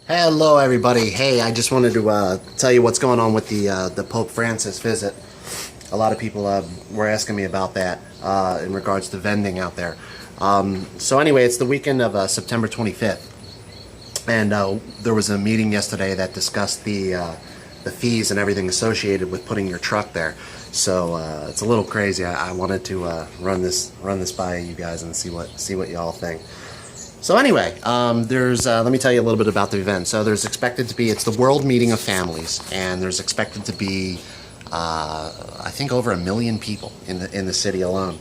Hello, everybody. Hey, I just wanted to tell you what's going on with the Pope Francis visit. A lot of people were asking me about that in regards to vending out there. So anyway, it's the weekend of September 25th, and there was a meeting yesterday that discussed the fees and everything associated with putting your truck there. So it's a little crazy. I wanted to run this by you guys and see what y'all think. So anyway, let me tell you a little bit about the event. So there's expected to be, it's the World Meeting of Families, and there's expected to be, I think over 1 million people in the city alone.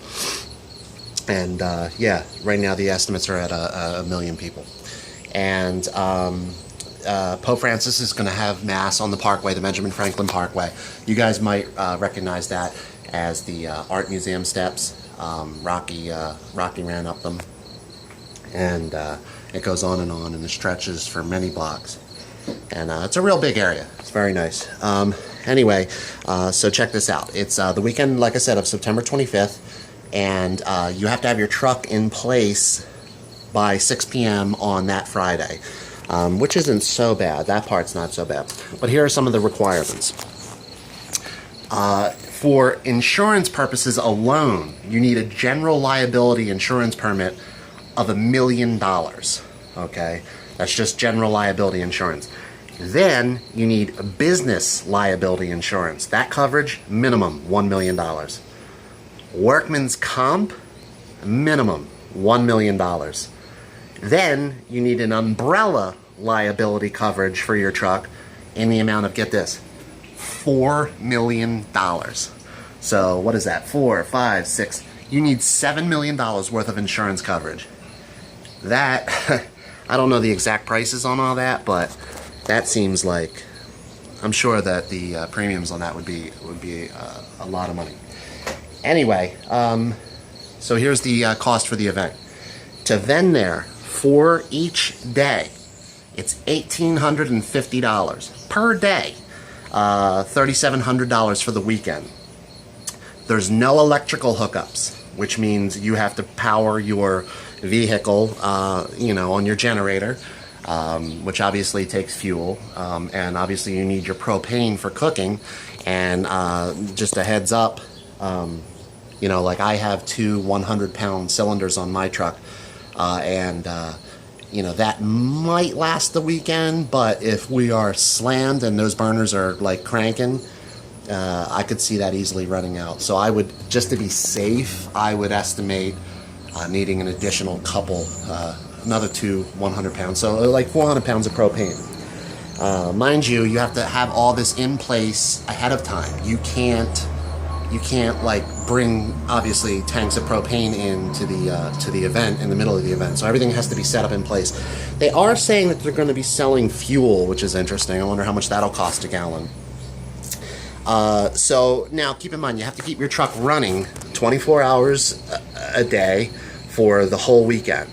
And yeah, right now the estimates are at a million people. And Pope Francis is going to have Mass on the Parkway, the Benjamin Franklin Parkway. You guys might recognize that as the Art Museum steps. Rocky ran up them. And it goes on, and it stretches for many blocks. And it's a real big area. It's very nice. Anyway, so check this out. It's the weekend, like I said, of September 25th, and you have to have your truck in place by 6 p.m. on that Friday, which isn't so bad. That part's not so bad. But here are some of the requirements. For insurance purposes alone, you need a general liability insurance permit of $1 million. Okay, that's just general liability insurance. Then you need business liability insurance. That coverage, minimum $1 million. Workman's comp, minimum $1 million. Then you need an umbrella liability coverage for your truck in the amount of, get this, $4 million. So what is that? 4, 5, 6. You need $7 million worth of insurance coverage. That, I don't know the exact prices on all that, but that seems like, I'm sure that the premiums on that would be a lot of money. Anyway, so here's the cost for the event. To vend there for each day, it's $1,850 per day, $3,700 for the weekend. There's no electrical hookups, which means you have to power your vehicle, on your generator, which obviously takes fuel, and obviously you need your propane for cooking. And just a heads up, like I have two 100-pound cylinders on my truck, and that might last the weekend, but if we are slammed and those burners are like cranking, I could see that easily running out. So I would, just to be safe, I would estimate needing an additional couple, another two 100 pounds, so like 400 pounds of propane. Mind you, you have to have all this in place ahead of time. You can't like bring obviously tanks of propane into the event in the middle of the event. So everything has to be set up in place. They are saying that they're going to be selling fuel, which is interesting. I wonder how much that'll cost a gallon. So now keep in mind, you have to keep your truck running 24 hours a day for the whole weekend.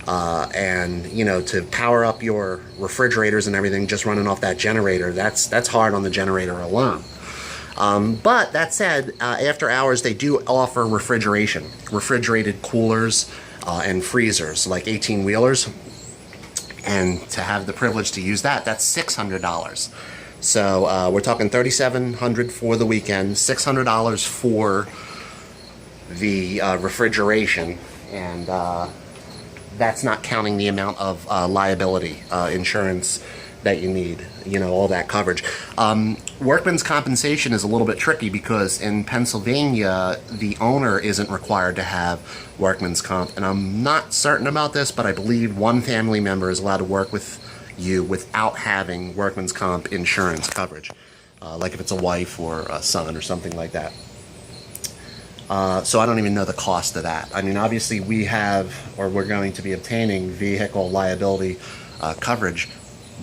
And to power up your refrigerators and everything, just running off that generator, that's hard on the generator alone. But that said, after hours they do offer refrigerated coolers and freezers, like 18-wheelers. And to have the privilege to use that's $600. So we're talking $3,700 for the weekend, $600 for the refrigeration, and that's not counting the amount of liability insurance that you need, all that coverage. Workman's compensation is a little bit tricky because in Pennsylvania, the owner isn't required to have workman's comp, and I'm not certain about this, but I believe one family member is allowed to work with you without having workman's comp insurance coverage, like if it's a wife or a son or something like that. So I don't even know the cost of that. I mean, obviously we're going to be obtaining vehicle liability coverage,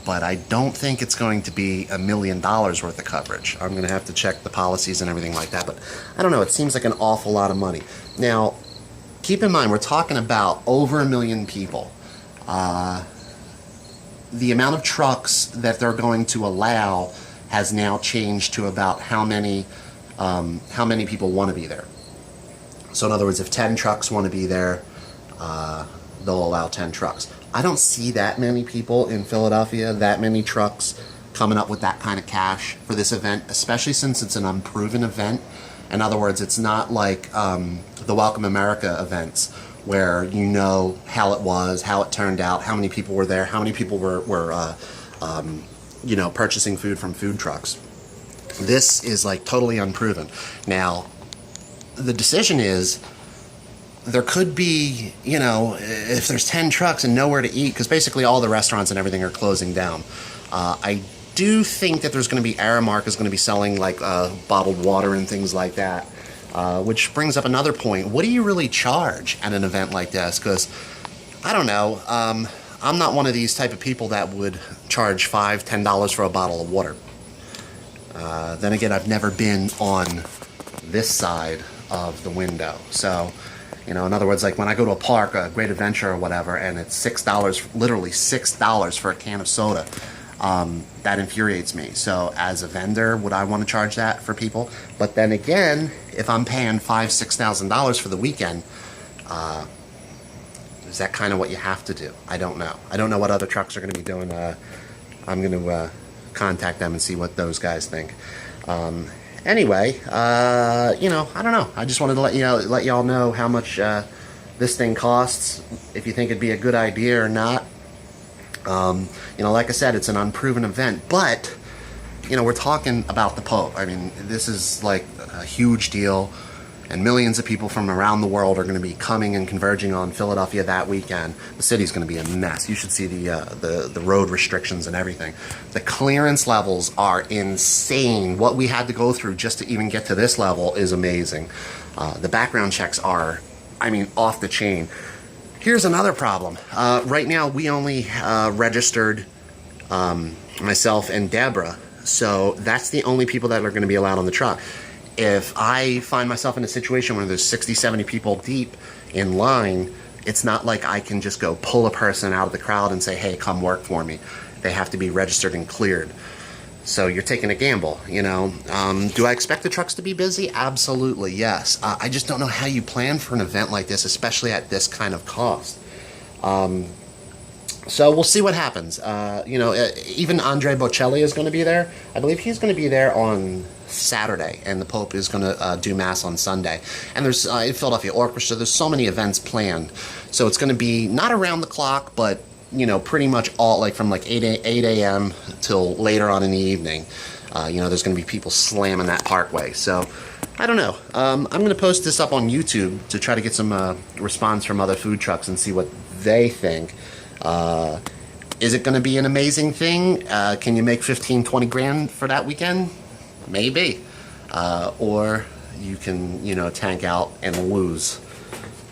but I don't think it's going to be $1 million worth of coverage. I'm going to have to check the policies and everything like that, but I don't know, it seems like an awful lot of money. Now, keep in mind, we're talking about over 1 million people. The amount of trucks that they're going to allow has now changed to about how many people want to be there. So in other words, if 10 trucks want to be there, they'll allow 10 trucks. I don't see that many people in Philadelphia, that many trucks coming up with that kind of cash for this event, especially since it's an unproven event. In other words, it's not like the Welcome America events where you know how it was, how it turned out, how many people were there, how many people were you know, purchasing food from food trucks. This is like totally unproven. Now, the decision is, there could be, you know, if there's 10 trucks and nowhere to eat, because basically all the restaurants and everything are closing down. I do think that there's going to be, Aramark is going to be selling like bottled water and things like that, which brings up another point. What do you really charge at an event like this? Because, I don't know, I'm not one of these type of people that would charge $5, $10 for a bottle of water. Then again, I've never been on this side of the window. So, you know, in other words, like when I go to a park, a Great Adventure or whatever, and it's $6, literally $6 for a can of soda, that infuriates me. So as a vendor, would I want to charge that for people? But then again, if I'm paying $5,000, $6,000 for the weekend, is that kind of what you have to do? I don't know. I don't know what other trucks are going to be doing. I'm going to contact them and see what those guys think. Anyway, you know, I don't know. I just wanted to let y'all know how much this thing costs, if you think it'd be a good idea or not. You know, like I said, it's an unproven event, but, you know, we're talking about the Pope. I mean, this is like a huge deal, and millions of people from around the world are going to be coming and converging on Philadelphia that weekend. The city's going to be a mess. You should see the road restrictions and everything. The clearance levels are insane. What we had to go through just to even get to this level is amazing. The background checks are, I mean, off the chain. Here's another problem. Right now, we only registered myself and Deborah, so that's the only people that are going to be allowed on the truck. If I find myself in a situation where there's 60, 70 people deep in line, it's not like I can just go pull a person out of the crowd and say, hey, come work for me. They have to be registered and cleared. So you're taking a gamble, you know. Do I expect the trucks to be busy? Absolutely, yes. I just don't know how you plan for an event like this, especially at this kind of cost. So we'll see what happens. You know, even Andre Bocelli is going to be there. I believe he's going to be there on Saturday, and the Pope is going to do Mass on Sunday. And there's in Philadelphia Orchestra, there's so many events planned. So it's going to be not around the clock, but, you know, pretty much all, like from like 8 a.m. till later on in the evening. You know, there's going to be people slamming that parkway. So I don't know. I'm going to post this up on YouTube to try to get some response from other food trucks and see what they think. Is it going to be an amazing thing? Can you make 15, 20 grand for that weekend? Maybe. Or you can, you know, tank out and lose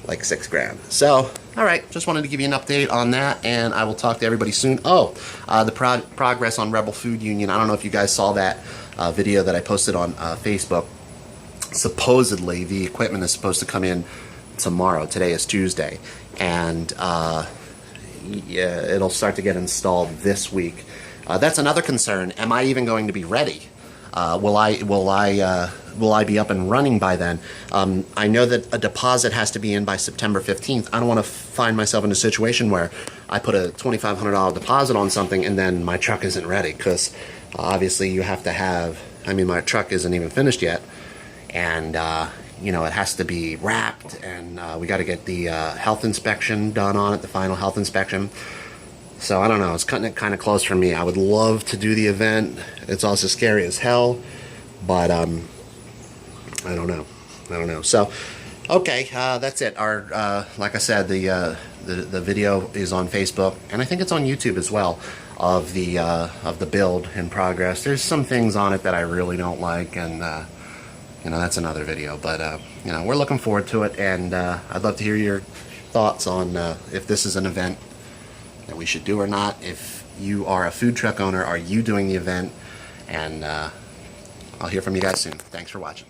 like 6 grand. So, all right, just wanted to give you an update on that, and I will talk to everybody soon. Oh, the progress on Rebel Food Union. I don't know if you guys saw that video that I posted on Facebook. Supposedly, the equipment is supposed to come in tomorrow. Today is Tuesday, and yeah, it'll start to get installed this week. That's another concern. Am I even going to be ready? Will I be up and running by then? I know that a deposit has to be in by September 15th. I don't want to find myself in a situation where I put a $2,500 deposit on something and then my truck isn't ready, because obviously you have to have, I mean, my truck isn't even finished yet, and you know, it has to be wrapped, and we got to get the health inspection done on it, the final health inspection. So I don't know, it's cutting it kind of close for me. I would love to do the event. It's also scary as hell, but I don't know. So, okay, that's it. Our like I said, the video is on Facebook, and I think it's on YouTube as well, of the build in progress. There's some things on it that I really don't like, and you know, that's another video. But you know, we're looking forward to it, and I'd love to hear your thoughts on if this is an event that we should do or not. If you are a food truck owner, are you doing the event? And I'll hear from you guys soon. Thanks for watching.